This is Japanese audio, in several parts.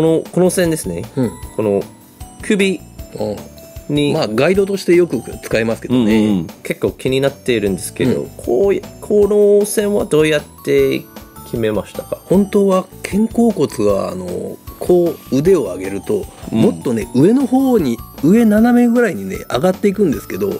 この線ですね、この首に、まあガイドとしてよく使いますけどね、結構気になっているんですけど、この線はどうやって決めましたか？本当は肩甲骨はこう腕を上げると、もっとね上の方に上斜めぐらいにね上がっていくんですけど。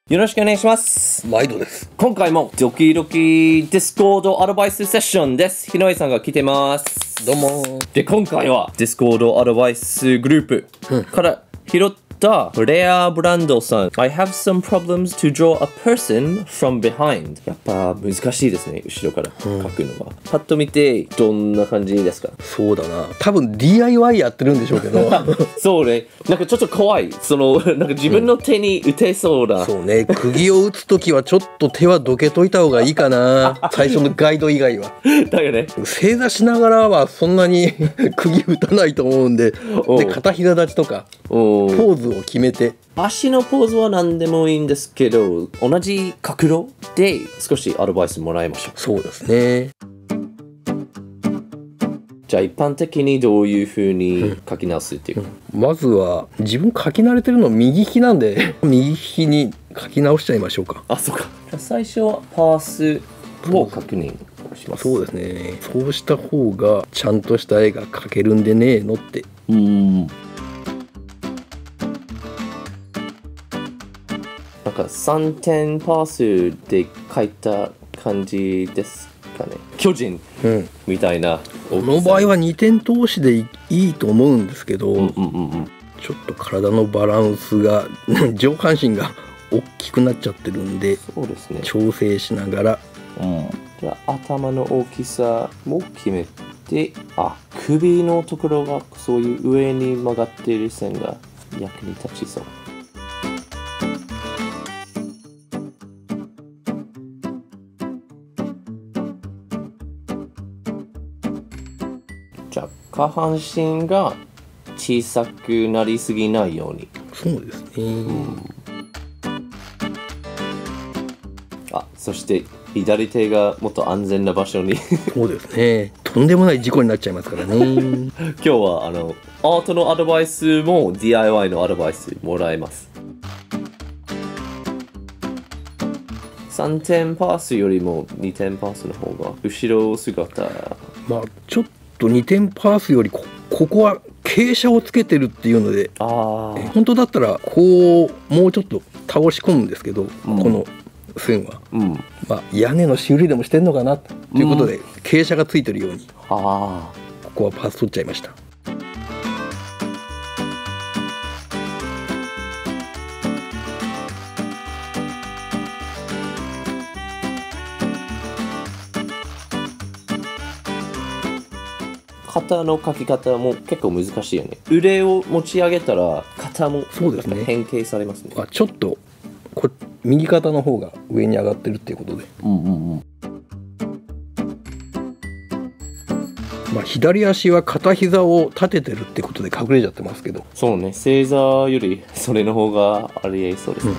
よろしくお願いします。毎度です。今回もドキドキディスコードアドバイスセッションです。日野井さんが来てます。どうも。で、今回はディスコードアドバイスグループから拾ったレアブランドさん I have some problems to draw a person from behind。 やっぱ難しいですね、後ろから描くのは。パッと見てどんな感じですか？そうだな、多分 DIY やってるんでしょうけどそうね、なんかちょっと怖い、なんか自分の手に打てそうな、そうね、釘を打つときはちょっと手はどけといた方がいいかな最初のガイド以外は。だよね、正座しながらはそんなに釘打たないと思うんで、で片膝立ちとかポーズを決めて、足のポーズは何でもいいんですけど、同じ角度で少しアドバイスもらいましょう。そうですね。じゃあ一般的にどういう風に書き直すっていうか、まずは自分書き慣れてるの右利きなんで右利きに書き直しちゃいましょうか。あ、そうか。最初はパースを確認します。そうですね。そうした方がちゃんとした絵が描けるんでねえのって。なんか3点パースで書いた感じですかね。巨人みたいな、この場合は2点通しでいいと思うんですけど、ちょっと体のバランスが上半身が大きくなっちゃってるんで、そうですね、調整しながら、じゃあ頭の大きさも決めて、首のところがそういう上に曲がっている線が役に立ちそう。じゃあ下半身が小さくなりすぎないように。そうですね、そして左手がもっと安全な場所にそうですね、とんでもない事故になっちゃいますからね今日はアートのアドバイスも DIY のアドバイスもらえます。3点パースよりも2点パースの方が後ろ姿、ちょっと2点パースよりここは傾斜をつけてるっていうので、本当だったらこうもうちょっと倒し込むんですけど、この線は、屋根の修理でもしてんのかなということで、傾斜がついてるように、ここはパース取っちゃいました。肩の描き方も結構難しいよね。腕を持ち上げたら肩も変形されますね。ちょっと右肩の方が上に上がってるっていうことで、左足は片膝を立ててるってことで隠れちゃってますけど、そうね、正座よりそれの方がありえそうですね。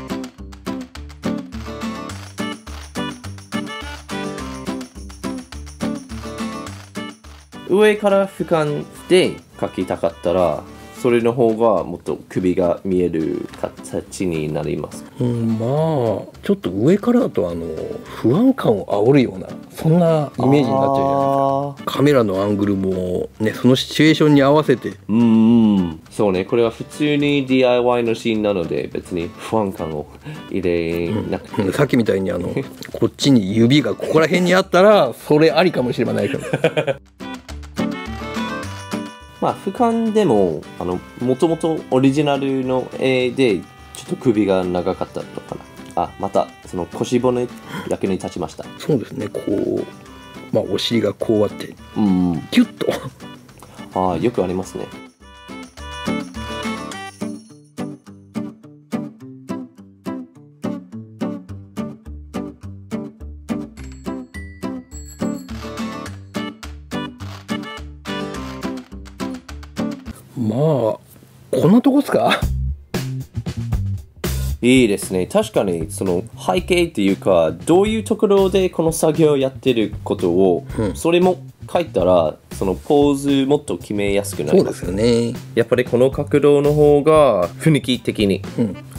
上から俯瞰で描きたかったら、それの方がもっと首が見える形になります。ちょっと上からだと不安感を煽るような、そんなイメージになっちゃうじゃないですか。カメラのアングルもね、そのシチュエーションに合わせて。そうね、これは普通に DIY のシーンなので別に不安感を入れなくて、さっきみたいにこっちに指がここら辺にあったらそれありかもしれないから俯瞰でももともとオリジナルの絵でちょっと首が長かったのかな。またその腰骨役に立ちました。そうですね、こうお尻がこうあってキュッとよくありますね。こんなとこっすか？いいですね。確かにその背景っていうか、どういうところでこの作業をやってることを、それも描いたらそのポーズもっと決めやすくなります。そうですよね。やっぱりこの角度の方が雰囲気的に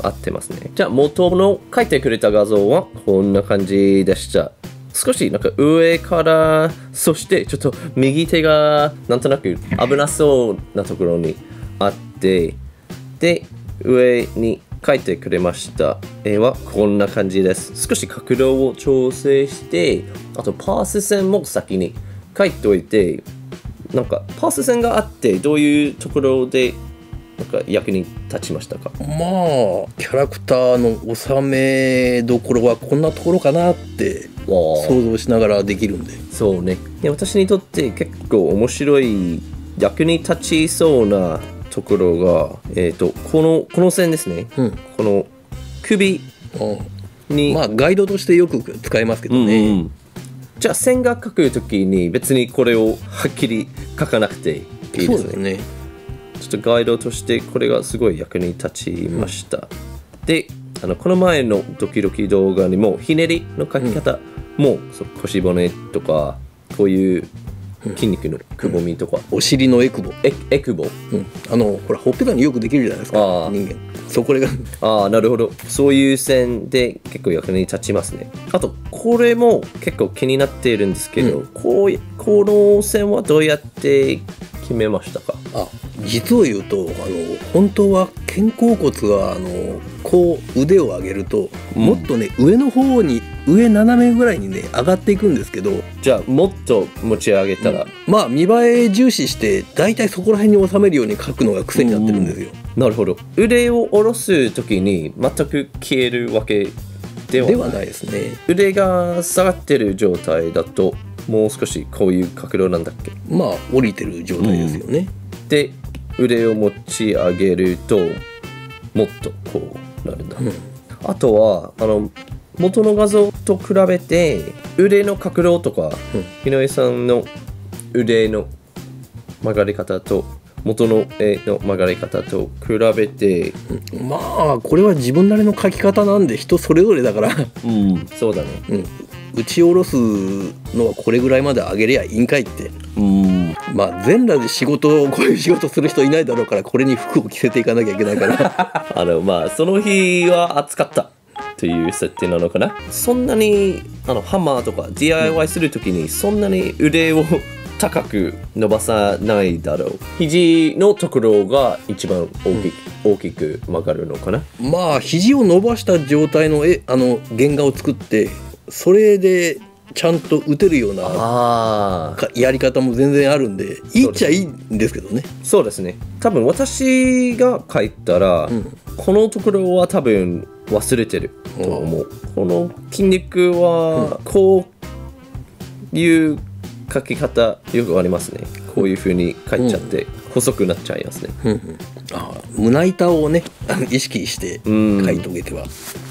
合ってますね。じゃあ元の描いてくれた画像はこんな感じでした。少しなんか上から、そしてちょっと右手がなんとなく危なそうなところにあって、で上に描いてくれました絵はこんな感じです。少し角度を調整して、あとパース線も先に描いておいて、なんかパース線があってどういうところでなんか役に立ちましたか？まあキャラクターの収めどころはこんなところかなって想像しながらできるんで。そうね。私にとって結構面白い役に立ちそうなところが、この線ですね、この首に、まあガイドとしてよく使えますけどね、じゃあ線が描くときに別にこれをはっきり描かなくていいですね。そうですね。ちょっとガイドとしてこれがすごい役に立ちました、でこの前のドキドキ動画にもひねりの描き方も、腰骨とかこういう筋肉のくぼみとか、お尻のエクボ、エクボ、ほらほっぺたによくできるじゃないですか、人間。これがなるほど。そういう線で結構役に立ちますね。あとこれも結構気になっているんですけど、この線はどうやって決めましたか？実を言うと本当は肩甲骨がこう腕を上げると、もっとね上の方に上斜めぐらいにね上がっていくんですけど、じゃあもっと持ち上げたら、まあ見栄え重視してだいたいそこら辺に収めるように描くのが癖になってるんですよ。なるほど。腕を下ろす時に全く消えるわけではないですね。腕が下がってる状態だともう少しこういう角度なんだっけ？まあ降りてる状態ですよね。で腕を持ち上げるともっとこうなるんだ、あとは元の画像と比べて腕の角度とか、井上さんの腕の曲がり方と元の絵の曲がり方と比べて、まあこれは自分なりの描き方なんで人それぞれだからそうだね、打ち下ろすのはこれぐらいまで上げりゃいいんかいって。まあ全裸でこういう仕事する人いないだろうから、これに服を着せていかなきゃいけないからまあその日は暑かったという設定なのかな。そんなにハンマーとか DIY するときにそんなに腕を高く伸ばさないだろう。肘のところが一番大きく曲がるのかな。まあ肘を伸ばした状態の原画を作って、それでちゃんと打てるようなやり方も全然あるんで、いいっちゃいいんですけどね。そうですね。多分私が描いたら、このところは多分忘れてると思う。この筋肉はこういう描き方よくありますね。こういう風に描いちゃって細くなっちゃいますね。胸板をね意識して描いておけては、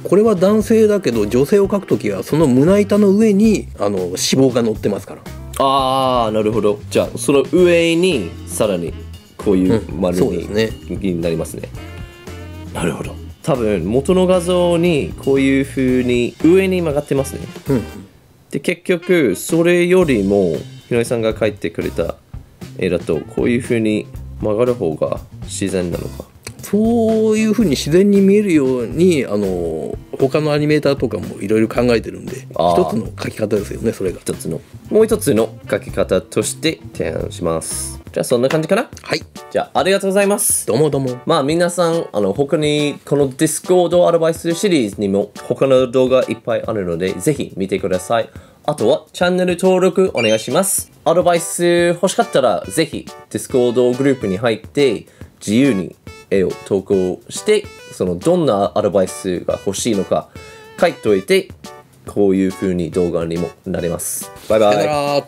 これは男性だけど女性を描くときはその胸板の上に脂肪が乗ってますから。なるほど。じゃあその上にさらにこういう丸になりますね。なるほど。多分元の画像にこういう風に上に曲がってますね。で結局それよりもひのりさんが描いてくれた絵だとこういう風に曲がる方が自然なのか。そういう風に自然に見えるように他のアニメーターとかもいろいろ考えてるんで、一つの描き方ですよね。それがもう一つの描き方として提案します。じゃあそんな感じかな。はい。じゃあありがとうございます。どうもどうも。まあ皆さん他にこの Discord アドバイスシリーズにも他の動画いっぱいあるのでぜひ見てください。あとはチャンネル登録お願いします。アドバイス欲しかったらぜひ Discord グループに入って自由に絵を投稿して、どんなアドバイスが欲しいのか書いておいて、こういう風に動画にもなれます。バイバイ。